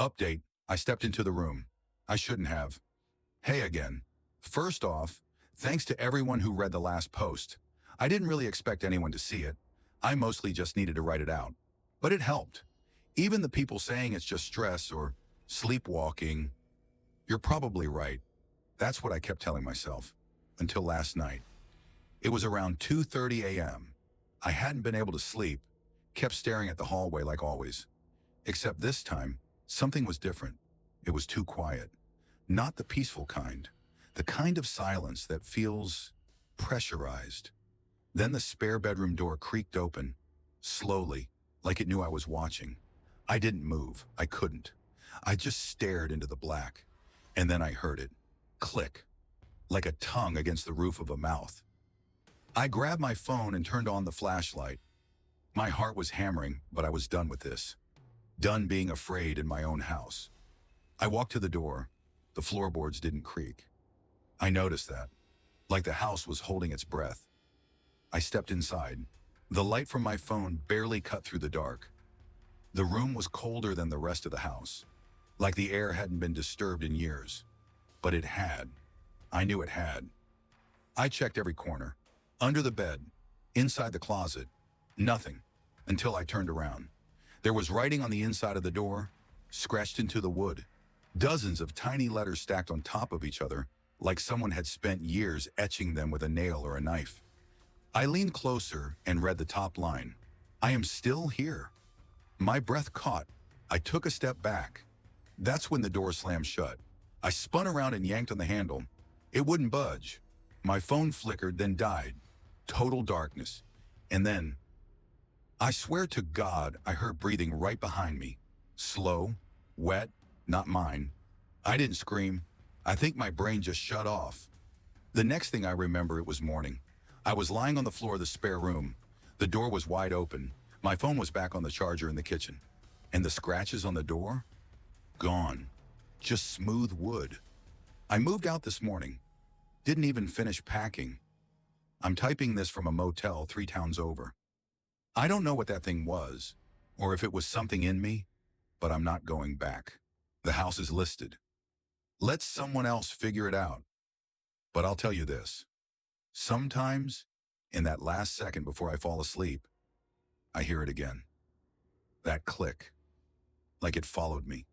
Update, I stepped into the room. I shouldn't have. Hey again. First off, thanks to everyone who read the last post. I didn't really expect anyone to see it. I mostly just needed to write it out. But it helped. Even the people saying it's just stress or sleepwalking, you're probably right. That's what I kept telling myself. Until last night. It was around 2:30 a.m. I hadn't been able to sleep, kept staring at the hallway like always. Except this time, something was different. It was too quiet. Not the peaceful kind. The kind of silence that feels pressurized. Then the spare bedroom door creaked open, slowly, like it knew I was watching. I didn't move. I couldn't. I just stared into the black. And then I heard it. Click. Like a tongue against the roof of a mouth. I grabbed my phone and turned on the flashlight. My heart was hammering, but I was done with this. Done being afraid in my own house. I walked to the door. The floorboards didn't creak. I noticed that, like the house was holding its breath. I stepped inside. The light from my phone barely cut through the dark. The room was colder than the rest of the house, like the air hadn't been disturbed in years. But it had. I knew it had. I checked every corner. Under the bed, inside the closet, nothing, until I turned around. There was writing on the inside of the door, scratched into the wood. Dozens of tiny letters stacked on top of each other, like someone had spent years etching them with a nail or a knife. I leaned closer and read the top line. I am still here. My breath caught. I took a step back. That's when the door slammed shut. I spun around and yanked on the handle. It wouldn't budge. My phone flickered, then died. Total darkness. And then, I swear to God, I heard breathing right behind me. Slow, wet, not mine. I didn't scream. I think my brain just shut off. The next thing I remember, it was morning. I was lying on the floor of the spare room. The door was wide open. My phone was back on the charger in the kitchen. And the scratches on the door? Gone. Just smooth wood. I moved out this morning. Didn't even finish packing. I'm typing this from a motel 3 towns over. I don't know what that thing was, or if it was something in me, but I'm not going back. The house is listed. Let someone else figure it out. But I'll tell you this. Sometimes, in that last second before I fall asleep, I hear it again. That click, like it followed me.